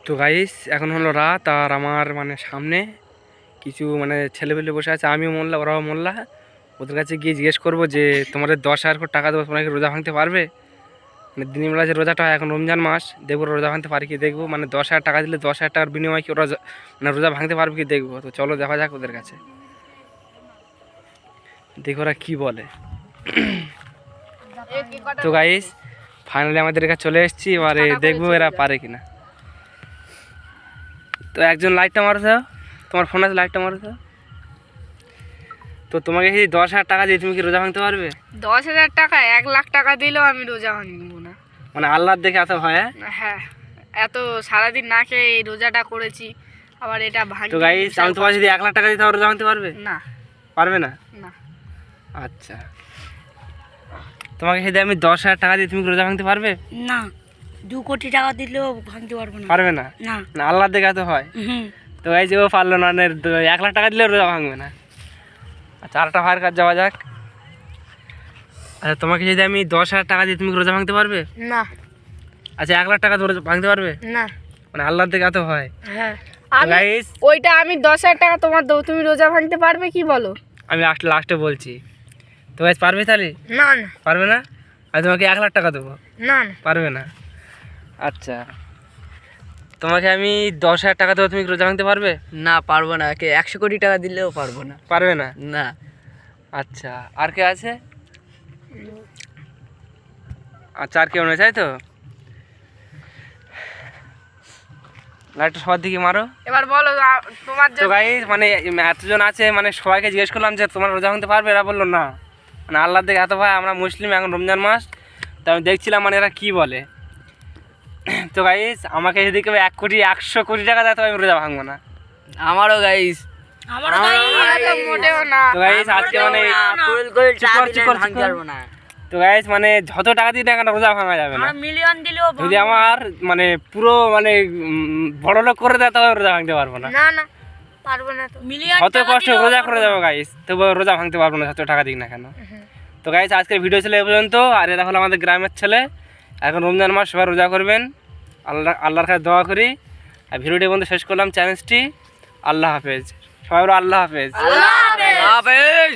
তো গাইস এখন হলো রাত, আর আমার মানে সামনে কিছু মানে ছেলেপেলে বসে আছে, আমিও মোল্লা ওরাও মোল্লা। ওদের কাছে গিয়ে জিজ্ঞেস করবো যে তোমাদের 10,000 করে টাকা দেবো, তোমরা কি রোজা ভাঙতে পারবে? মানে দিনের বেলা যে রোজাটা হয়, এখন রমজান মাস, দেখবো রোজা ভাঙতে পারি কি দেখবো। মানে 10,000 টাকা দিলে 10,000 টাকার বিনিময়ে কি ওরা মানে রোজা ভাঙতে পারবে কি দেখবো। তো চলো দেখা যাক ওদের কাছে, দেখো ওরা কী বলে। তো গাইস ফাইনালি আমাদের কাছে চলে এসেছি, এবারে দেখবো এরা পারে কিনা। তো একজন লাইটটা মারো তো, তোমার ফোন আছে, লাইটটা মারো তো। তো তোমাকে যদি 10,000 টাকা দিয়ে তুমি কি রোজা ভাঙতে পারবে? 10,000 টাকা 1,00,000 টাকা দিলেও আমি রোজা ভাঙবো না। মানে আল্লাহর দেখে এত ভয়? হ্যাঁ, এত সারাদিন না খেয়ে এই রোজাটা করেছি, আবার এটা ভাঙি। তো গাইস আমি তোমার যদি 1,00,000 টাকা দিই তাহলে রোজা ভাঙতে পারবে? না। পারবে না? না। আচ্ছা, তোমাকে যদি আমি 10,000 টাকা দিই তুমি কি রোজা ভাঙতে পারবে? না। 2 কোটি টাকা দিলেও ভাঙতে পারবো না। পারবে না? না। না, আল্লাহর দেখে এত হয়। তো গাইস ও পারলো না, 1,00,000 টাকা দিলেও রোজা ভাঙবে না। আচ্ছা, আরেকটা ভাইয়ের কাছে যাওয়া যাক। আচ্ছা, তোমাকে যদি আমি 10,000 টাকা দিই তুমি কি রোজা ভাঙতে পারবে? না। আচ্ছা, 1,00,000 টাকা রোজা ভাঙতে পারবে? না। মানে আল্লাহর দেখে এত হয়। হ্যাঁ, গাইস ওইটা আমি 10,000 টাকা তোমার দেবো, তুমি রোজা ভাঙতে পারবে কি বলো? আমি লাস্টে বলছি। তো গাইস পারবে তাহলে? না না। পারবে না? আমি তোমাকে 1,00,000 টাকা দেবো। না না। পারবে না? আচ্ছা, তোমাকে আমি 10,000 টাকা দেবো, তুমি কি রোজা ভাঙতে পারবে? না, পারবো না। 100 কোটি টাকা দিলেও পারবো না। পারবে না? না। আচ্ছা, আর কে আছে? আচ্ছা, আর কেউ নেই, তাই তো? লাইটটা সবার দিকে মারো। এবার বলো তোমার তো গাইস মানে এতজন আছে, মানে সবাইকে জিজ্ঞেস করলাম যে তোমার রোজা ভাঙতে পারবে, এরা বললো না। মানে আল্লাহর দিকে এত ভাই, আমরা মুসলিম, এখন রমজান মাস, তো আমি দেখছিলাম মানে এরা কী বলে। তো গাইস আমাকে যদি কেউ 1,00,00,000 100 কোটি টাকা দেয় তো আমি রোজা ভাঙবো না। আমারও গাইস। মোটেও না। তো গাইস আজকে মানে ভাঙতে পারবো না। তো গাইস মানে যত টাকা দিয়ে টাকা রোজা ভাঙা যাবে না। মিলিয়ন দিলেও যদি আমার মানে পুরো মানে বড় লোক করে দেয় তবে রোজা ভাঙতে পারবো না। না না, পারবো না। তো মিলিয়ন কত কষ্ট রোজা করে যাবো গাইস, তবু রোজা ভাঙতে পারবো না যত টাকা দিক না কেন। তো গাইস আজকের ভিডিও ছিল এ পর্যন্ত। আর এরা হলো আমাদের গ্রামের ছেলে, এখন রমজান মাস, সবাই রোজা করবেন, আল্লাহর কাছে দোয়া করি। আর ভিডিওটি বন্ধু শেষ করলাম চ্যালেঞ্জটি। আল্লাহ হাফেজ, সবাই বলো আল্লাহ হাফেজ। আল্লাহ হাফেজ।